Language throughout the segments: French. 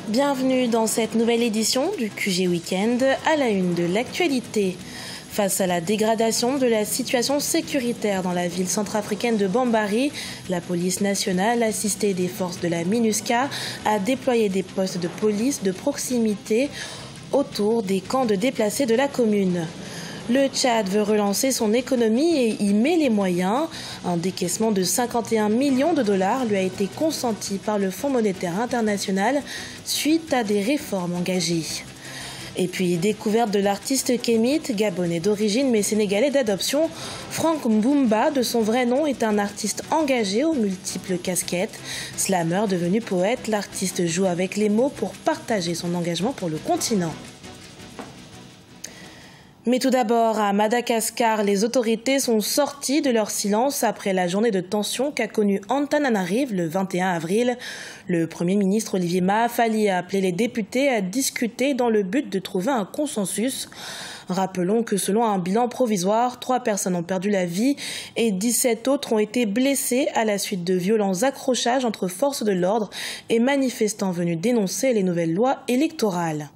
Bienvenue dans cette nouvelle édition du QG Weekend à la une de l'actualité. Face à la dégradation de la situation sécuritaire dans la ville centrafricaine de Bambari, la police nationale, assistée des forces de la MINUSCA, a déployé des postes de police de proximité autour des camps de déplacés de la commune. Le Tchad veut relancer son économie et y met les moyens. Un décaissement de 51 millions de dollars lui a été consenti par le Fonds monétaire international suite à des réformes engagées. Et puis, découverte de l'artiste kémite, gabonais d'origine mais sénégalais d'adoption, Franck Mboumba, de son vrai nom, est un artiste engagé aux multiples casquettes. Slammer devenu poète, l'artiste joue avec les mots pour partager son engagement pour le continent. Mais tout d'abord, à Madagascar, les autorités sont sorties de leur silence après la journée de tension qu'a connue Antananarive le 21 avril. Le Premier ministre Olivier Mahafali a appelé les députés à discuter dans le but de trouver un consensus. Rappelons que selon un bilan provisoire, 3 personnes ont perdu la vie et 17 autres ont été blessées à la suite de violents accrochages entre forces de l'ordre et manifestants venus dénoncer les nouvelles lois électorales.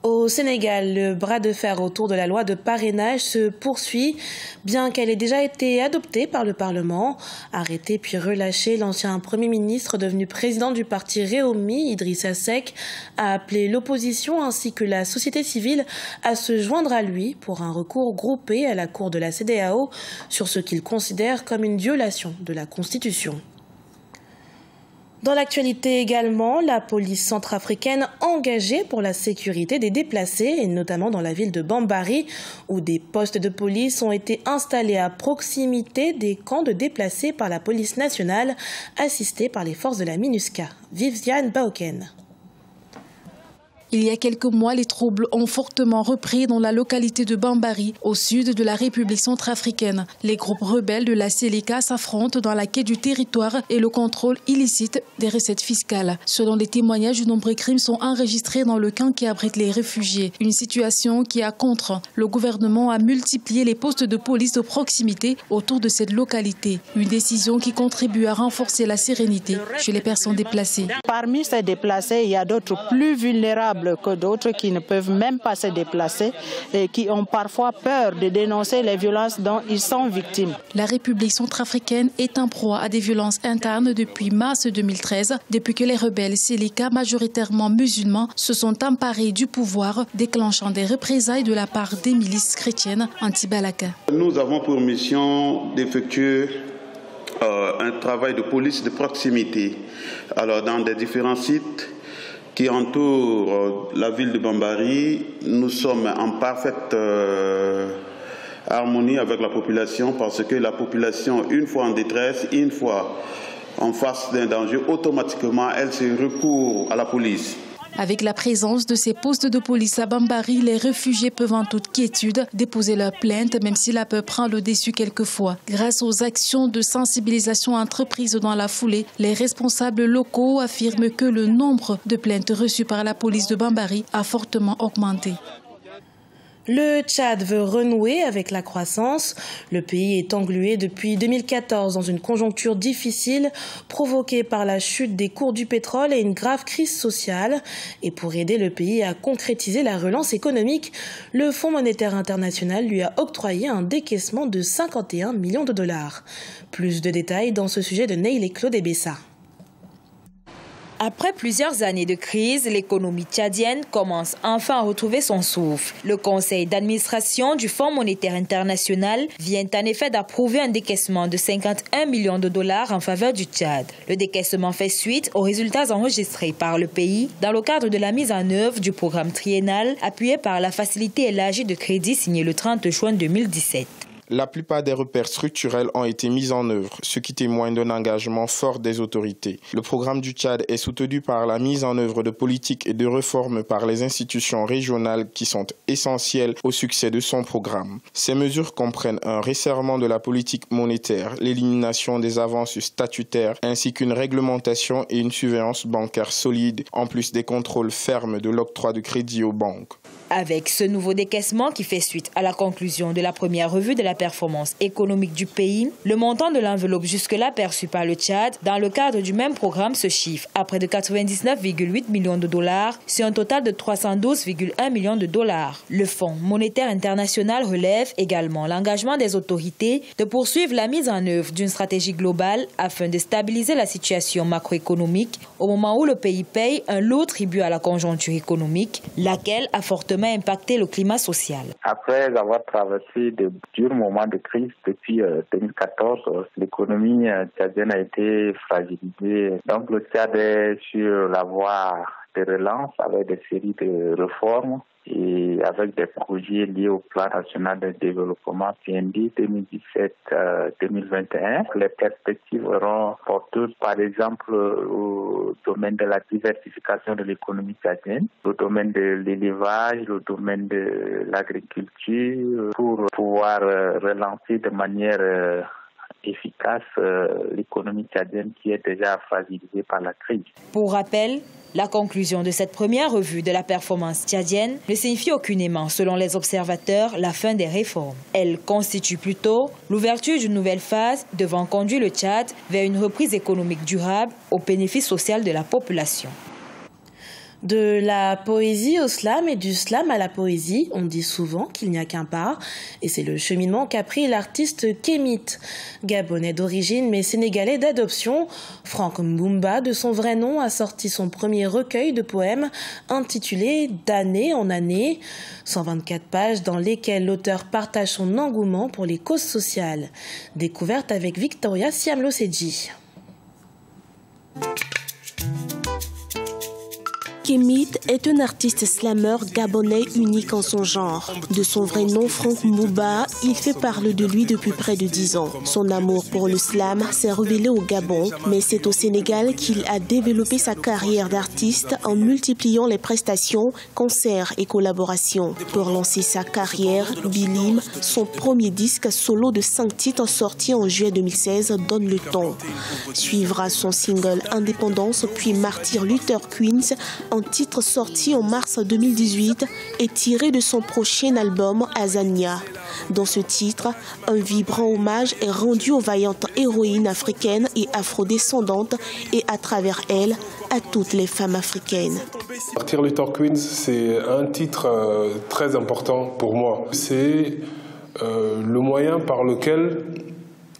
Au Sénégal, le bras de fer autour de la loi de parrainage se poursuit, bien qu'elle ait déjà été adoptée par le Parlement. Arrêté puis relâché, l'ancien Premier ministre devenu président du parti Réumi, Idrissa Seck, a appelé l'opposition ainsi que la société civile à se joindre à lui pour un recours groupé à la Cour de la CEDEAO sur ce qu'il considère comme une violation de la Constitution. Dans l'actualité également, la police centrafricaine engagée pour la sécurité des déplacés, et notamment dans la ville de Bambari, où des postes de police ont été installés à proximité des camps de déplacés par la police nationale, assistée par les forces de la MINUSCA. Viviane Baoken. Il y a quelques mois, les troubles ont fortement repris dans la localité de Bambari, au sud de la République centrafricaine. Les groupes rebelles de la Seleka s'affrontent dans la quête du territoire et le contrôle illicite des recettes fiscales. Selon les témoignages, de nombreux crimes sont enregistrés dans le camp qui abrite les réfugiés. Une situation qui a contre. Le gouvernement a multiplié les postes de police de proximité autour de cette localité. Une décision qui contribue à renforcer la sérénité chez les personnes déplacées. Parmi ces déplacés, il y a d'autres plus vulnérables que d'autres qui ne peuvent même pas se déplacer et qui ont parfois peur de dénoncer les violences dont ils sont victimes. La République centrafricaine est en proie à des violences internes depuis mars 2013, depuis que les rebelles Seleka, majoritairement musulmans, se sont emparés du pouvoir, déclenchant des représailles de la part des milices chrétiennes anti-Balaka. Nous avons pour mission d'effectuer un travail de police de proximité dans des différents sites qui entoure la ville de Bambari. Nous sommes en parfaite harmonie avec la population parce que la population, une fois en détresse, une fois en face d'un danger, automatiquement, elle se recourt à la police. Avec la présence de ces postes de police à Bambari, les réfugiés peuvent en toute quiétude déposer leur plainte, même si la peur prend le dessus quelquefois. Grâce aux actions de sensibilisation entreprises dans la foulée, les responsables locaux affirment que le nombre de plaintes reçues par la police de Bambari a fortement augmenté. Le Tchad veut renouer avec la croissance. Le pays est englué depuis 2014 dans une conjoncture difficile provoquée par la chute des cours du pétrole et une grave crise sociale. Et pour aider le pays à concrétiser la relance économique, le Fonds monétaire international lui a octroyé un décaissement de 51 millions de dollars. Plus de détails dans ce sujet de Neil et Claude Ebessa. Après plusieurs années de crise, l'économie tchadienne commence enfin à retrouver son souffle. Le conseil d'administration du Fonds monétaire international vient en effet d'approuver un décaissement de 51 millions de dollars en faveur du Tchad. Le décaissement fait suite aux résultats enregistrés par le pays dans le cadre de la mise en œuvre du programme triennal appuyé par la facilité élargie de crédit signée le 30 juin 2017. La plupart des repères structurels ont été mis en œuvre, ce qui témoigne d'un engagement fort des autorités. Le programme du Tchad est soutenu par la mise en œuvre de politiques et de réformes par les institutions régionales qui sont essentielles au succès de son programme. Ces mesures comprennent un resserrement de la politique monétaire, l'élimination des avances statutaires, ainsi qu'une réglementation et une surveillance bancaire solide, en plus des contrôles fermes de l'octroi de crédit aux banques. Avec ce nouveau décaissement qui fait suite à la conclusion de la première revue de la performance économique du pays, le montant de l'enveloppe jusque-là perçue par le Tchad dans le cadre du même programme se chiffre à près de 99,8 millions de dollars sur un total de 312,1 millions de dollars. Le Fonds monétaire international relève également l'engagement des autorités de poursuivre la mise en œuvre d'une stratégie globale afin de stabiliser la situation macroéconomique au moment où le pays paye un lourd tribut à la conjoncture économique, laquelle a fortement impacté le climat social. Après avoir traversé de durs moments de crise depuis 2014, l'économie tchadienne a été fragilisée. Donc le Tchad est sur la voie de relance avec des séries de réformes et avec des projets liés au plan national de développement PND 2017-2021. Les perspectives seront porteuses, par exemple, au domaine de la diversification de l'économie tchadienne, au domaine de l'élevage, au domaine de l'agriculture, pour pouvoir relancer de manière efficace l'économie tchadienne qui est déjà fragilisée par la crise. Pour rappel, la conclusion de cette première revue de la performance tchadienne ne signifie aucunement, selon les observateurs, la fin des réformes. Elle constitue plutôt l'ouverture d'une nouvelle phase devant conduire le Tchad vers une reprise économique durable au bénéfice social de la population. De la poésie au slam et du slam à la poésie, on dit souvent qu'il n'y a qu'un pas, et c'est le cheminement qu'a pris l'artiste Kémit. Gabonais d'origine mais sénégalais d'adoption, Franck Mbumba, de son vrai nom, a sorti son premier recueil de poèmes intitulé « D'année en année », 124 pages dans lesquelles l'auteur partage son engouement pour les causes sociales. Découverte avec Victoria Siamlo-Sedji. Kémit est un artiste slameur gabonais unique en son genre. De son vrai nom Franck Mbumba, il fait parler de lui depuis près de 10 ans. Son amour pour le slam s'est révélé au Gabon, mais c'est au Sénégal qu'il a développé sa carrière d'artiste en multipliant les prestations, concerts et collaborations. Pour lancer sa carrière, Bilim, son premier disque solo de 5 titres sorti en juillet 2016, donne le ton. Suivra son single Indépendance puis Martyr Luther Queens, un titre sorti en mars 2018 et tiré de son prochain album Azania. Dans ce titre, un vibrant hommage est rendu aux vaillantes héroïnes africaines et afrodescendantes et à travers elles, à toutes les femmes africaines. Martyr Luther Queens, c'est un titre très important pour moi. C'est le moyen par lequel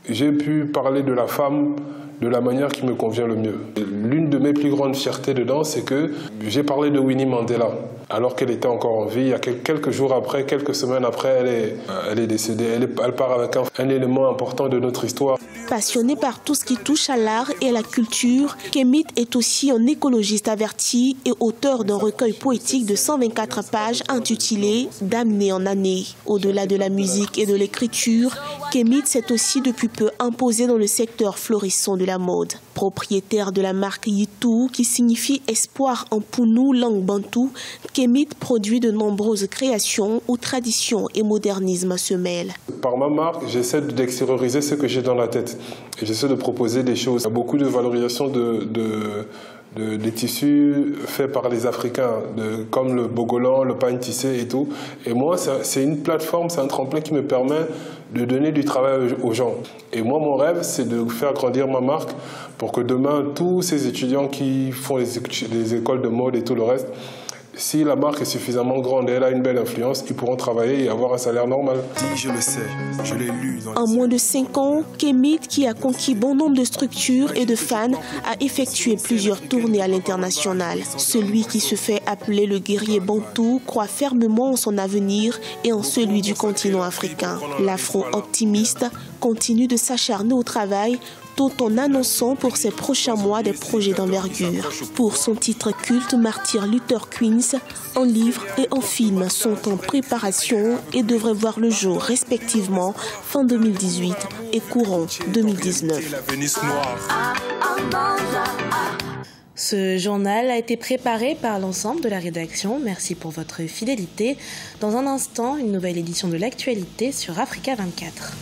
j'ai pu parler de la femme de la manière qui me convient le mieux. L'une de mes plus grandes fiertés dedans, c'est que j'ai parlé de Winnie Mandela, alors qu'elle était encore en vie. Il y a quelques jours après, quelques semaines après, elle est décédée. Elle part avec un élément important de notre histoire. Passionné par tout ce qui touche à l'art et à la culture, Kémit est aussi un écologiste averti et auteur d'un recueil poétique de 124 pages intitulé « D'année en année ». Au-delà de la musique et de l'écriture, Kémit s'est aussi depuis peu imposé dans le secteur florissant de la mode. Propriétaire de la marque Yitou, qui signifie espoir en Pounou, langue bantou, Kémit produit de nombreuses créations où tradition et modernisme se mêlent. Par ma marque, j'essaie d'extérioriser ce que j'ai dans la tête. Et j'essaie de proposer des choses. Il y a beaucoup de valorisation des tissus faits par les Africains, comme le bogolan, le pain tissé et tout. Et moi, c'est une plateforme, c'est un tremplin qui me permet de donner du travail aux gens. Et moi, mon rêve, c'est de faire grandir ma marque pour que demain, tous ces étudiants qui font les écoles de mode et tout le reste, si la marque est suffisamment grande et elle a une belle influence, ils pourront travailler et avoir un salaire normal. Je le sais, je l'ai lu. En moins de 5 ans, Kémit, qui a conquis bon nombre de structures et de fans, a effectué plusieurs tournées à l'international. Celui qui se fait appeler le guerrier bantou croit fermement en son avenir et en celui du continent africain. L'afro-optimiste continue de s'acharner au travail tout en annonçant pour ses prochains mois des projets d'envergure. Pour son titre culte Martyr Luther Queens, un livre et un film sont en préparation et devraient voir le jour respectivement fin 2018 et courant 2019. Ce journal a été préparé par l'ensemble de la rédaction. Merci pour votre fidélité. Dans un instant, une nouvelle édition de l'actualité sur Africa 24.